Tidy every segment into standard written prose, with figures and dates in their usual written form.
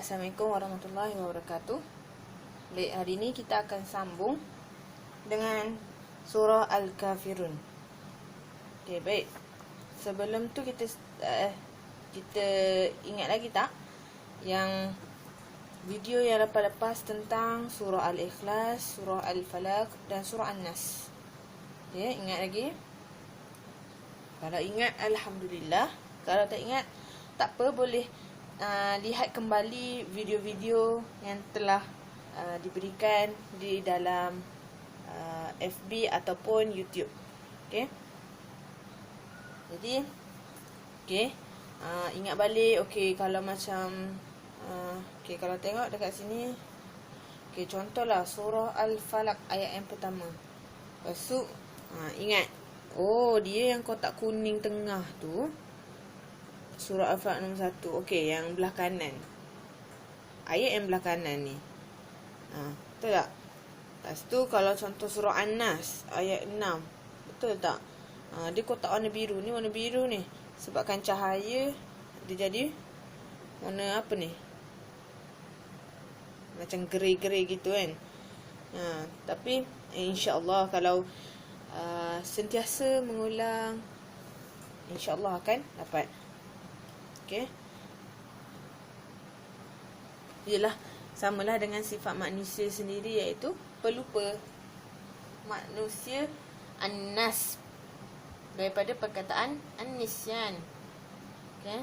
Assalamualaikum warahmatullahi wabarakatuh. Baik, hari ini kita akan sambung dengan surah Al-Kafirun. Okey, baik. Sebelum tu kita ingat lagi tak yang video yang lepas-lepas tentang surah Al-Ikhlas, surah Al-Falaq dan surah An-Nas. Okey, ingat lagi? Kalau ingat, alhamdulillah. Kalau tak ingat, tak apa, boleh lihat kembali video-video yang telah diberikan di dalam FB ataupun YouTube. Okey. Jadi ingat balik. Okey, kalau macam kalau tengok dekat sini, okey, contohlah surah Al-Falaq ayat yang pertama. Lepas tu ingat, dia yang kotak kuning tengah tu surah Al-Falaq nombor 1. Okey, yang belah kanan. Ayat yang belah kanan ni. Betul tak? Lepas tu kalau contoh surah An-Nas ayat 6. Betul tak? Dia kotak warna biru ni. Warna biru ni sebabkan cahaya dia jadi warna apa ni? Macam grey-grey gitu kan. Tapi insya-Allah kalau sentiasa mengulang, insya-Allah akan dapat. Okey. Yalah, samalah dengan sifat manusia sendiri, iaitu pelupa. Manusia An-Nas, daripada perkataan An-Nisyan. Okey,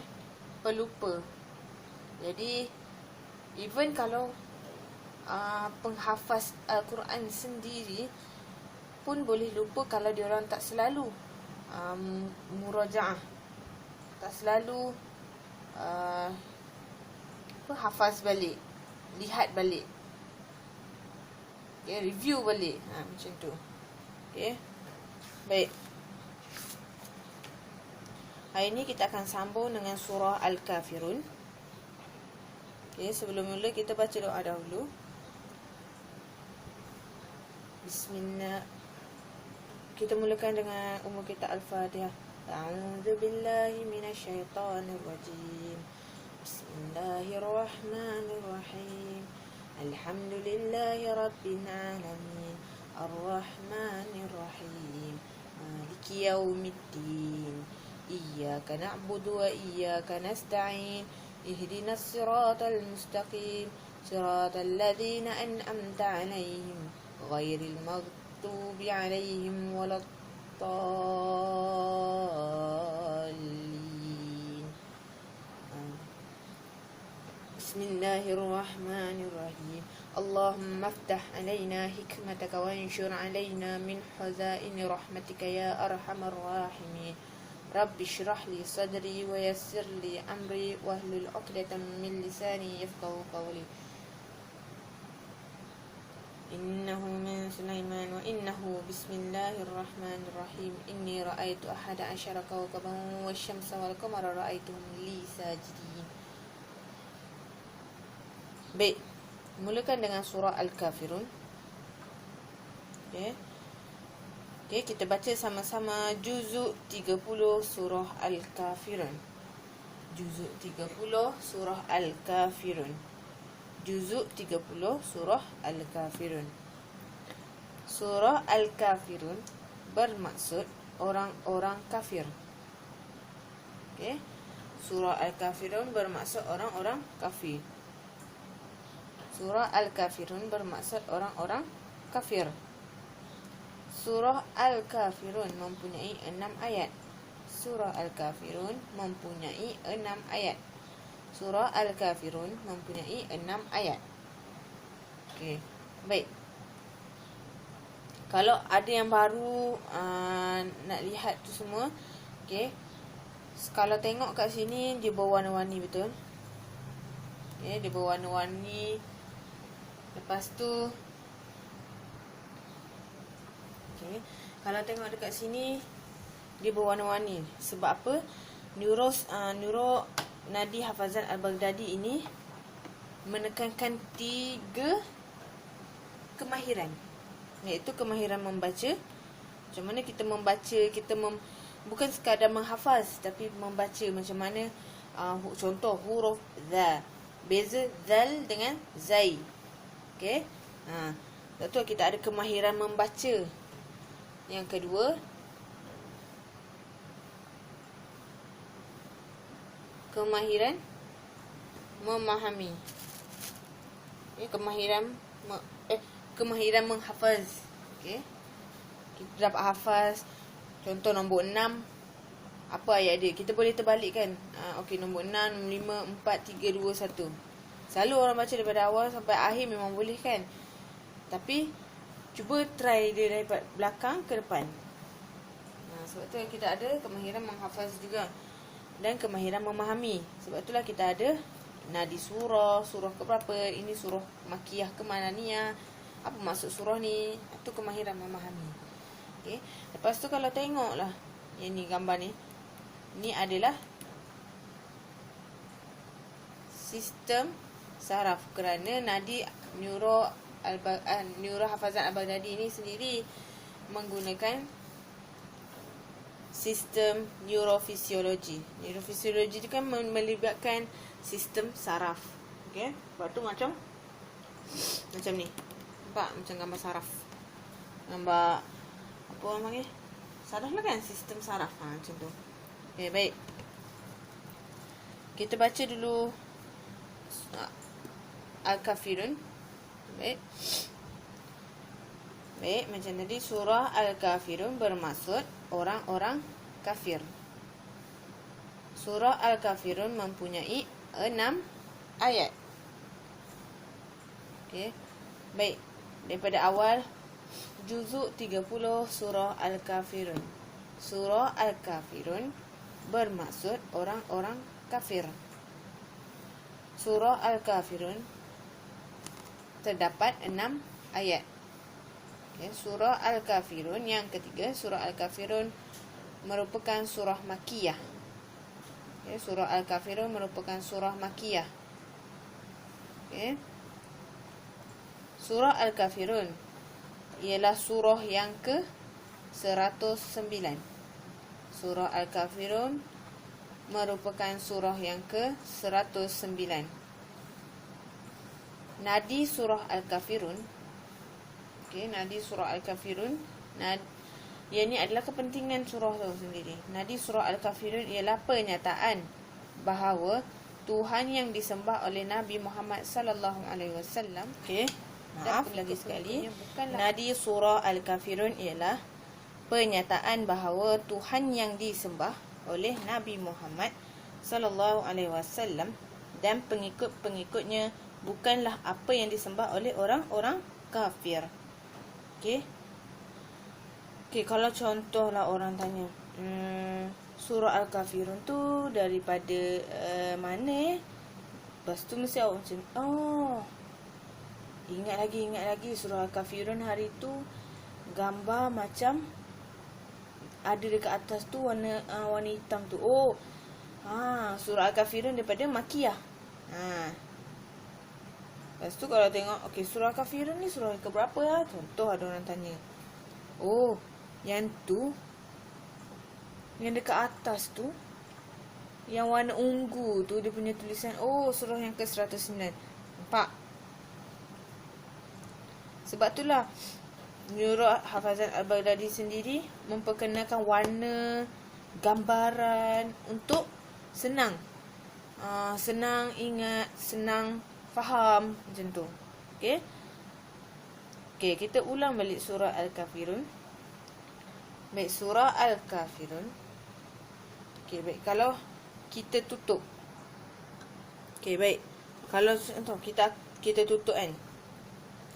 pelupa. Jadi even kalau penghafaz Al-Quran sendiri pun boleh lupa kalau diorang tak selalu murajaah, tak selalu hafaz balik, lihat balik, review balik, macam tu. Baik, hari ini kita akan sambung dengan surah Al-Kafirun. Sebelum mula kita baca doa dahulu. Bismillah. Kita mulakan dengan umur kita Al-Fatihah. A'udzu billahi minasyaitonir rajim. Bismillahirrahmanirrahim. Alhamdulillahi rabbil alamin. Arrahmanirrahim. Maliki yaumiddin. Iyyaka na'budu wa iyyaka nasta'in. Ihdinas siratal mustaqim. Siratal ladzina an'amta 'alaihim ghairil maghdubi 'alaihim waladdallin. Bismillahirrahmanirrahim. Allahumma aftah 'alaina hikmataka wa anshur 'alaina min khazaini rahmatika ya arhamar rahimin. Rabbi shrah li sadri wa yassir li amri wahlul 'uqdatam min lisani yafqahu qawli. Innahu min Sulaiman wa innahu bismillahirrahmanirrahim. Inni ra'aitu ahada asyara kawkaban wasyamsa wal qamara ra'aituhum li sajidin. Baik, mulakan dengan surah Al-Kafirun. Okey, kita baca sama-sama juzuk 30 surah Al-Kafirun. Juzuk 30 surah Al-Kafirun. Juzuk 30 surah Al-Kafirun. Surah Al-Kafirun bermaksud orang-orang kafir. Okey, surah Al-Kafirun bermaksud orang-orang kafir. Surah Al-Kafirun bermaksud orang-orang kafir. Surah Al-Kafirun mempunyai 6 ayat. Surah Al-Kafirun mempunyai 6 ayat. Surah Al-Kafirun mempunyai 6 ayat. Okey, baik. Kalau ada yang baru nak lihat tu semua, okey, kalau tengok kat sini dia berwarna-warni, betul? Dia berwarna-warni. Lepas tu kalau tengok dekat sini dia berwarna-warni. Sebab apa? Neuro Nadi Hafazan Al-Baghdadi ini menekankan 3 kemahiran, iaitu kemahiran membaca. Macam mana kita membaca, bukan sekadar menghafaz, tapi membaca macam mana. Contoh huruf za, Beza zal dengan zai. Okey. Lepas tu kita ada kemahiran membaca. Yang kedua, kemahiran memahami. Kemahiran menghafaz. Okey. Kita dapat hafaz. Contoh nombor 6. Apa ayat dia? Kita boleh terbalikkan. Okey, nombor 6, nombor 5, 4, 3, 2, 1. Selalu orang baca daripada awal sampai akhir memang boleh kan. Tapi cuba try dia daripada belakang ke depan. Sebab tu kita ada kemahiran menghafaz juga. Dan kemahiran memahami. Sebab itulah kita ada nadi surah, surah ke berapa, ini surah makiyah ke madaniyah, apa maksud surah ni. Itu kemahiran memahami. Okay. Lepas tu kalau tengoklah yang ni gambar ni, ni adalah sistem saraf, kerana nadi neuro hafazan al-Baghdadi ni sendiri menggunakan sistem neurofisiologi. Neurofisiologi tu kan melibatkan sistem saraf. Okey, sebab tu macam ni. Nampak macam gambar saraf. Gambar apa orang panggil? Saraf lah kan, sistem saraf. Macam tu. Okey, baik. Kita baca dulu Al-Kafirun. Baik. Baik, macam tadi surah Al-Kafirun bermaksud orang-orang kafir. Surah Al-Kafirun mempunyai 6 ayat. Okey. Baik. Daripada awal juzuk 30 surah Al-Kafirun. Surah Al-Kafirun bermaksud orang-orang kafir. Surah Al-Kafirun terdapat 6 ayat. Okay, surah Al-Kafirun yang ketiga, surah Al-Kafirun merupakan surah makiyah. Okay, surah Al-Kafirun merupakan surah makiyah. Okay. Surah Al-Kafirun ialah surah yang ke-109. Surah Al-Kafirun merupakan surah yang ke-109. Nadi surah Al-Kafirun. Okey, nadi surah Al-Kafirun. Yang ni adalah kepentingan surah tu sendiri. Nadi surah Al-Kafirun ialah pernyataan bahawa Tuhan yang disembah oleh Nabi Muhammad sallallahu alaihi wasallam. Okey. Maaf lagi sekali. Nadi surah Al-Kafirun ialah pernyataan bahawa Tuhan yang disembah oleh Nabi Muhammad sallallahu alaihi wasallam dan pengikut-pengikutnya bukanlah apa yang disembah oleh orang-orang kafir. Okey. Okey, kalau contohlah orang tanya, surah Al-Kafirun tu daripada mana? Lepas tu mesti awak macam, ingat lagi surah Al-Kafirun hari tu gambar macam ada dekat atas tu warna hitam tu. Surah Al-Kafirun daripada makiyah. Lepas tu kalau tengok, okey, surah Al-Kafirun ni surah ke berapa lah? Contoh ada orang tanya. Yang tu, yang dekat atas tu, yang warna ungu tu, dia punya tulisan, surah yang ke-109. Nampak? Sebab itulah Neuro Hafazan Al-Baghdadi sendiri memperkenalkan warna, gambaran untuk senang. Senang ingat, senang faham, macam tu. Okey. Okey, kita ulang balik surah Al-Kafirun. Baik, surah Al-Kafirun. Okey, baik. Kalau kita tutup. Okey, baik. Kalau contoh kita tutup kan.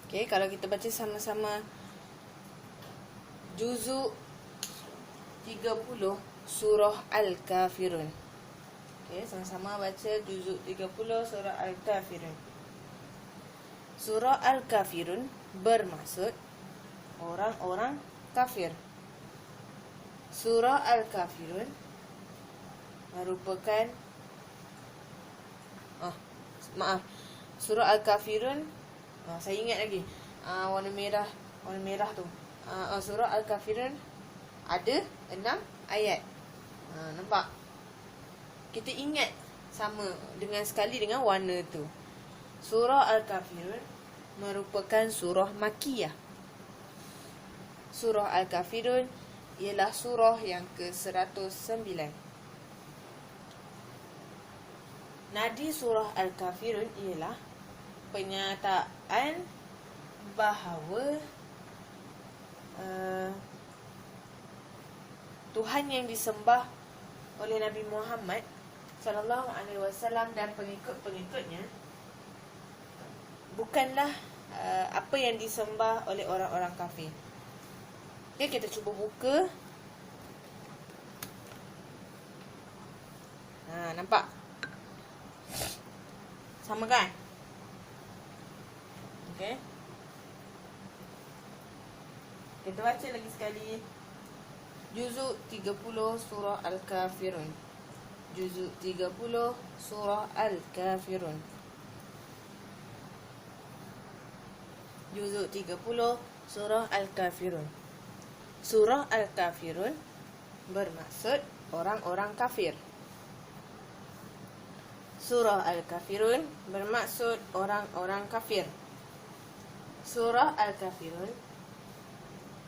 Okey, kalau kita baca sama-sama juzuk 30 surah Al-Kafirun. Okey, sama-sama baca juzuk 30 surah Al-Kafirun. Surah Al-Kafirun bermaksud orang-orang kafir. Surah Al-Kafirun merupakan Surah Al-Kafirun, saya ingat lagi, warna merah tu. Surah Al-Kafirun ada 6 ayat. Nampak? Kita ingat sama dengan sekali dengan warna tu. Surah Al-Kafirun merupakan surah Makkiyah. Surah Al-Kafirun ialah surah yang ke-109. Nadi surah Al-Kafirun ialah penyataan bahawa Tuhan yang disembah oleh Nabi Muhammad sallallahu alaihi wasallam dan pengikut-pengikutnya bukanlah apa yang disembah oleh orang-orang kafir. Okay, kita cuba buka. Nampak? Sama kan? Okay. Kita baca lagi sekali. Juzuk 30 surah Al-Kafirun. Juzuk 30 surah Al-Kafirun. Juzuk 30 surah Al-Kafirun. Surah Al-Kafirun bermaksud orang-orang kafir. Surah Al-Kafirun bermaksud orang-orang kafir. Surah Al-Kafirun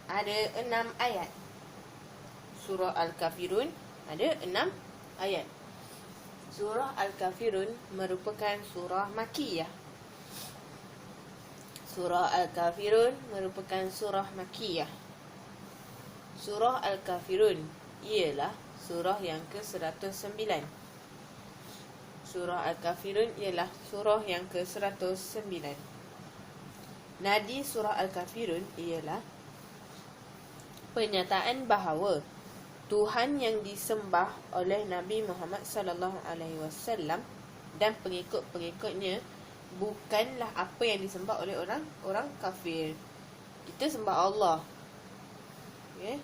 ada 6 ayat. Surah Al-Kafirun ada 6 ayat. Surah Al-Kafirun merupakan surah Makkiyah. Surah Al-Kafirun merupakan surah Makkiyah. Surah Al-Kafirun ialah surah yang ke-109. Surah Al-Kafirun ialah surah yang ke-109. Nadi surah Al-Kafirun ialah penyataan bahawa Tuhan yang disembah oleh Nabi Muhammad sallallahu alaihi wasallam dan pengikut-pengikutnya bukanlah apa yang disembah oleh orang kafir. Kita sembah Allah. Okay.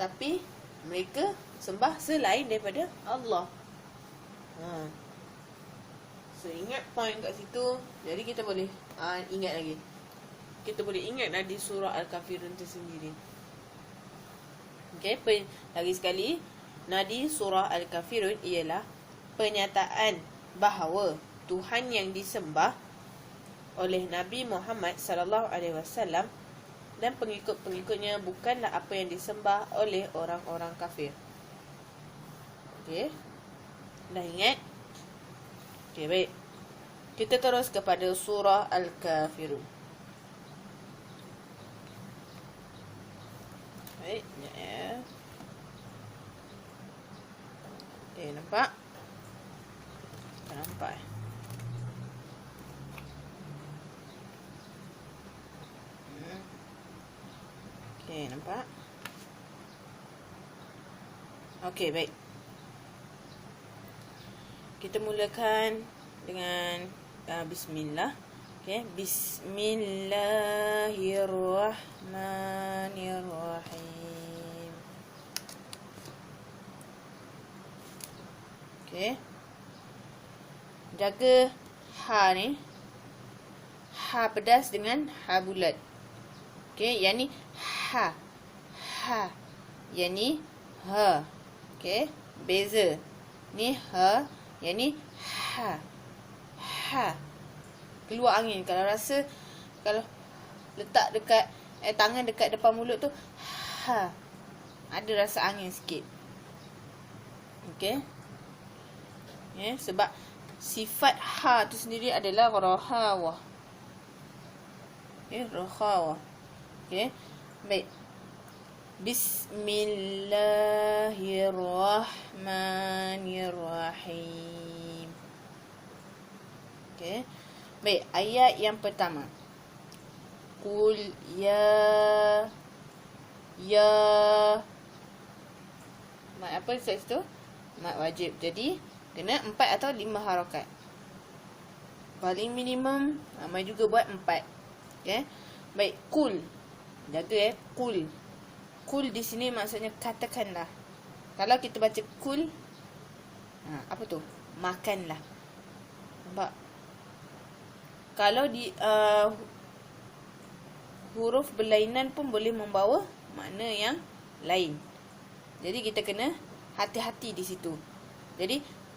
Tapi mereka sembah selain daripada Allah. So ingat point kat situ. Jadi kita boleh ingat lagi. Kita boleh ingat di surah Al-Kafirun itu sendiri. Okay, lagi sekali, nadi surah Al-Kafirun ialah penyataan bahawa Tuhan yang disembah oleh Nabi Muhammad sallallahu alaihi wasallam dan pengikut-pengikutnya bukanlah apa yang disembah oleh orang-orang kafir. Okey. Dah ingat? Okey, baik. Kita terus kepada surah Al-Kafirun. Baik, sekejap ya. Okey, nampak? Tak nampak . Okey, nampak? Okey, baik. Kita mulakan dengan bismillah. Okey, bismillahirrahmanirrahim. Okey. Jaga ha ni. Ha pedas dengan ha bulat. Okey, yang ni ha. Ha. Yang ni ha. Okey, beza. Ni ha, yang ni ha. Ha. Keluar angin. Kalau rasa, kalau letak dekat tangan dekat depan mulut tu, ha. Ada rasa angin sikit. Okey. Sebab sifat ha tu sendiri adalah rahawah. Rahawah. Okey. Baik. Bismillahirrahmanirrahim. Okey. Baik, ayat yang pertama. Qul ya mat apa set tu? Mat wajib. Jadi kena 4 atau 5 harakat. Paling minimum ramai juga buat 4. Okey. Baik, qul. Jaga qul. Qul di sini maksudnya katakanlah. Kalau kita baca qul, apa tu? Makanlah. Nampak? Kalau di huruf berlainan pun boleh membawa makna yang lain. Jadi kita kena hati-hati di situ. Jadi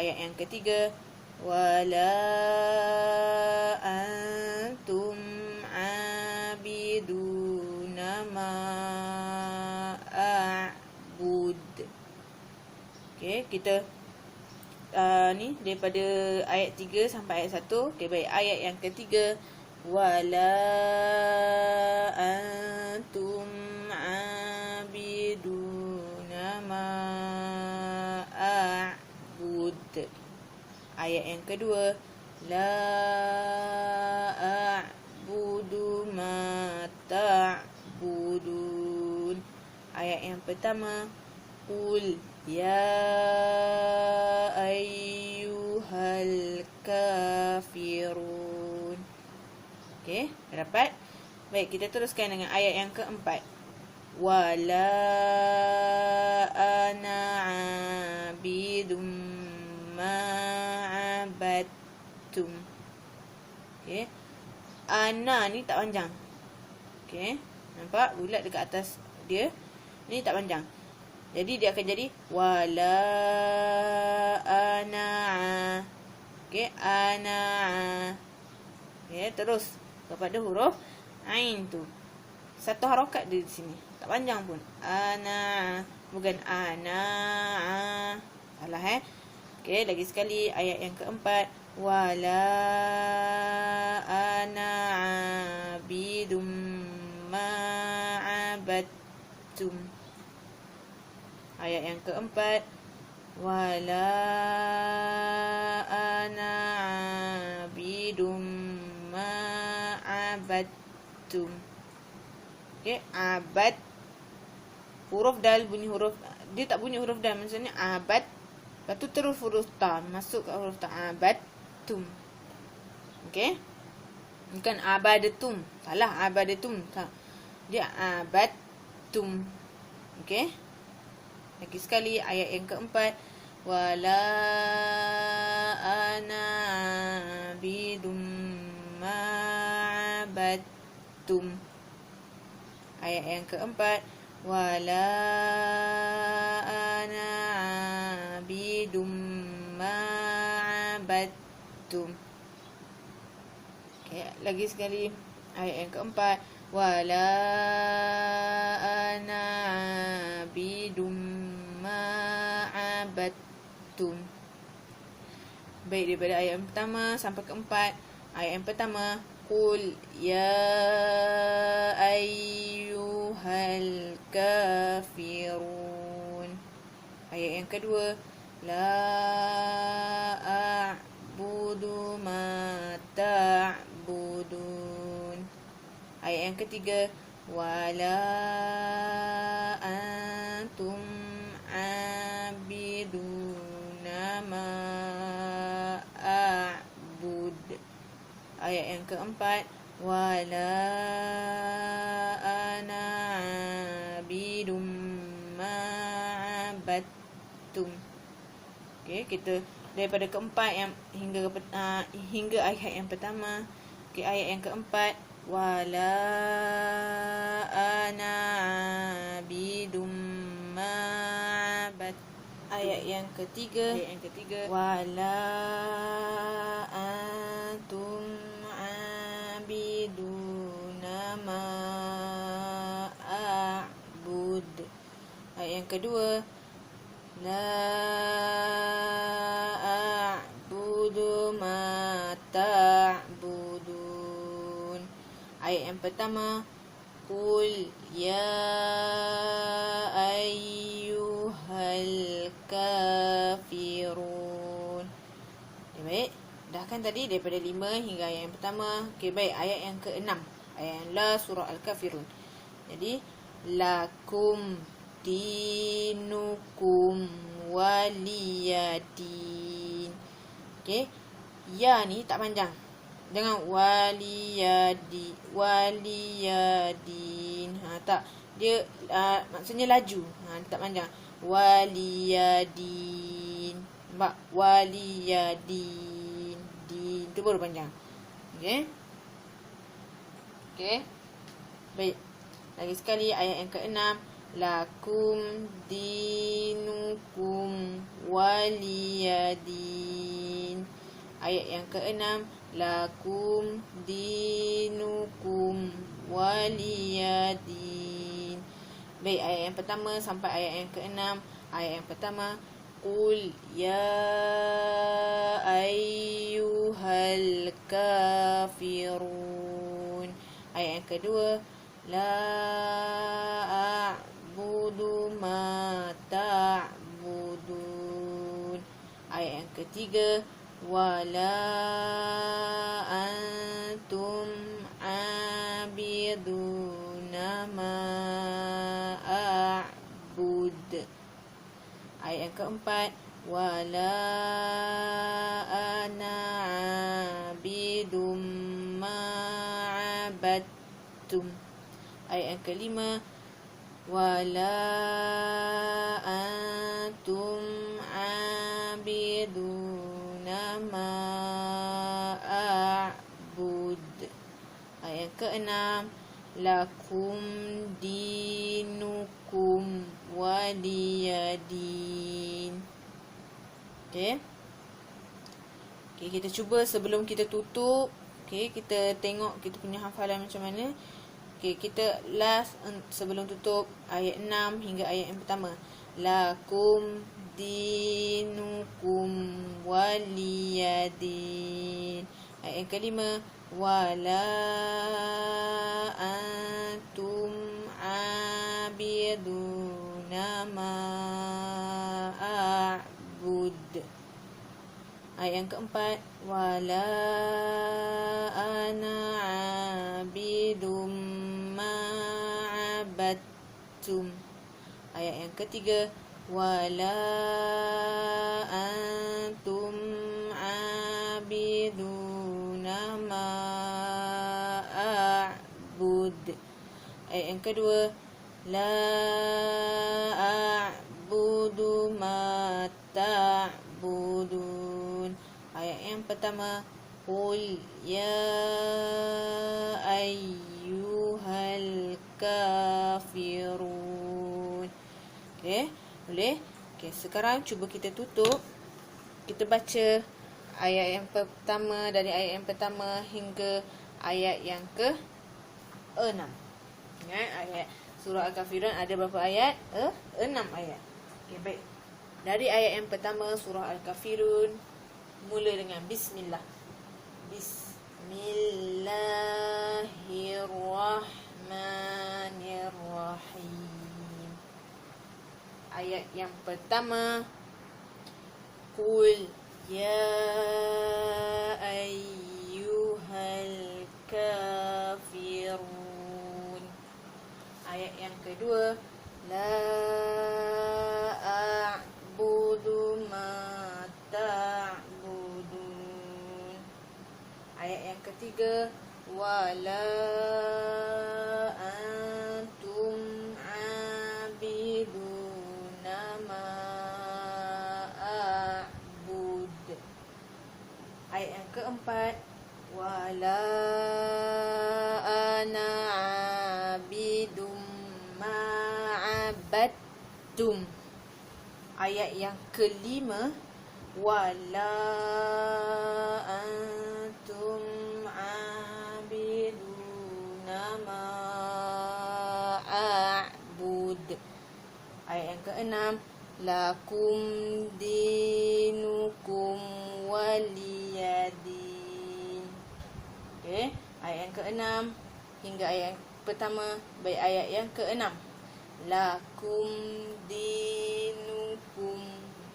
ayat yang ketiga. Wala antum abiduna ma a'bud. Okey, kita ni daripada ayat 3 sampai ayat 1. Okey, baik. Ayat yang ketiga. Wala antum abiduna ma a'bud. Ayat yang kedua. La a'budu ma ta'budun. Ayat yang pertama. Qul ya ayyuhal kafirun. Okey, dapat? Baik, kita teruskan dengan ayat yang keempat. Wala ana abidum ma'abattum. Okey. Ana ni tak panjang. Okey. Nampak bulat dekat atas dia. Ni tak panjang. Jadi dia akan jadi wala ana. Okey, ana. Okey, terus kepada huruf ain tu. Satu harakat dia di sini. Tak panjang pun. Ana, bukan ana. Salah Okey, lagi sekali ayat yang keempat. Wala ana abidum ma'abattum. Ayat yang keempat. Wala ana abidum ma'abattum. Okey, abad. Huruf dal bunyi huruf. Dia tak bunyi huruf dal. Maksudnya abad. Lepas tu terus huruf ta. Masuk ke huruf ta. Abadtum. Okey. Bukan abadatum. Salah, abadatum. Tak. Dia abadtum. Okey. Lagi sekali ayat yang keempat. Wala ana abidum ma'abattum. Ayat yang keempat. Wala ana abidum ma'abattum. Okay, lagi sekali ayat yang keempat. Wala ana abidum ma'abattum. Baik, daripada ayat yang pertama sampai keempat. Ayat yang pertama. Qul ya ayyuhal kafirun. Ayat yang kedua. La a'budu ma ta'budun. Ayat yang ketiga. Wala antum abiduna ma a'bud. Ayat yang keempat. Wala ana abidum ma'abattum. Okey, kita daripada keempat yang hingga ayat yang pertama. Okey, ayat yang keempat. Wala ana abidum ma'abat. Ayat yang ketiga. Wala antum abiduna ma a'bud. Ayat yang kedua. La a'budu ma ta'budun. Ayat yang pertama. Qul ya ayyuhal kafirun. Okay, baik. Dah kan tadi daripada 5 hingga ayat yang pertama. Okey, baik. Ayat yang ke-6. Ayat yang la surah Al-Kafirun. Jadi, lakum dinukum waliyadin. Okey. Ya ni tak panjang. Jangan waliyadin. Tak. Dia maksudnya laju. Dia tak panjang. Waliyadin. Nampak? Waliyadin. Din. Itu baru panjang. Okey. Okey. Baik. Lagi sekali ayat yang ke-6. lakum dinukum waliyadin. Ayat yang keenam, lakum dinukum waliyadin. Baik, ayat yang pertama sampai ayat yang keenam. Ayat yang pertama, Qul ya ayyuhal kafirun. Ayat yang kedua, la a'budu ma ta'budun. Ayat yang ketiga, wala antum abiduna ma a'bud. Ayat yang keempat, wala ana abidum ma'abadtum. Ayat yang kelima, wala antum abiduna ma'abud. Ayat yang keenam, lakum dinukum waliyadin. Okey. Okey, kita cuba sebelum kita tutup. Okey, kita tengok kita punya hafalan macam mana. Okey, kita last sebelum tutup ayat 6 hingga ayat yang pertama. Lakum dinukum waliyadin. Ayat yang kelima, wala antum abiduna ma a'bud. Ayat yang keempat, wala ana abidum ma'abadtum. Ayat yang ketiga, wala antum abiduna ma'abud. Ayat yang kedua, la a'budu ma ta'budun. Ayat yang pertama, Qul ya ayyuhal kafirun. Okey, boleh? Okey, sekarang cuba kita tutup. Kita baca ayat yang pertama, dari ayat yang pertama hingga ayat yang ke-6. Ingat, ayat surah Al-Kafirun ada berapa ayat? 6 ayat. Okey, baik. Dari ayat yang pertama surah Al-Kafirun, mula dengan bismillah. Bismillahirrahmanirrahim. Ayat yang pertama, Qul ya ayyuhal kafirun. Ayat yang kedua, la a'budu ma ta'budun. Ayat yang ketiga, wala antum abiduna ma a'bud. Ayat yang keempat, wala ana abidum ma'abadtum. Ayat yang kelima, wala antum abiduna ma'abud. Ayat yang keenam, lakum dinukum waliyadin. Okey, ayat yang keenam hingga ayat yang pertama. Baik, ayat yang keenam, lakum dinukum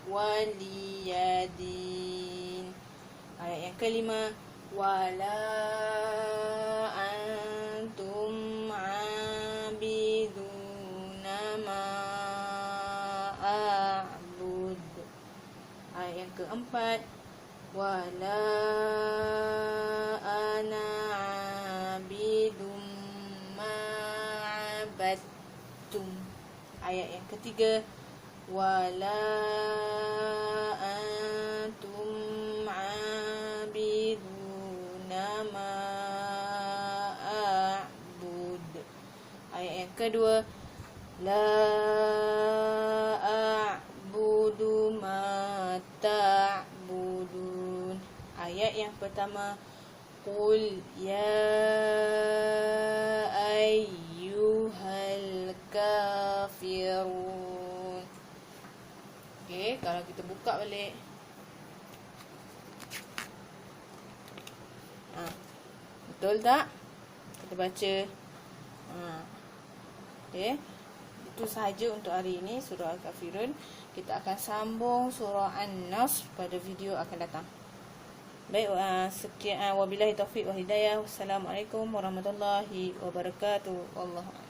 waliyadin. Ayat yang kelima, wala antum abiduna ma'abud. Ayat yang keempat, wala ana abidum ma'abadtum. Ayat yang ketiga, wala antum abiduna ma'abud. Ayat yang kedua, La a'budu ma ta'budun. Ayat yang pertama, Qul ya ayyuhal kafirun. Okey, kalau kita buka balik. Betul tak? Kita baca. Okey. Itu sahaja untuk hari ini surah Al-Kafirun. Kita akan sambung surah An-Nas pada video akan datang. Baik, sekian, wabillahi taufiq wa hidayah. Wassalamualaikum warahmatullahi wabarakatuh. Wallahu a'lam.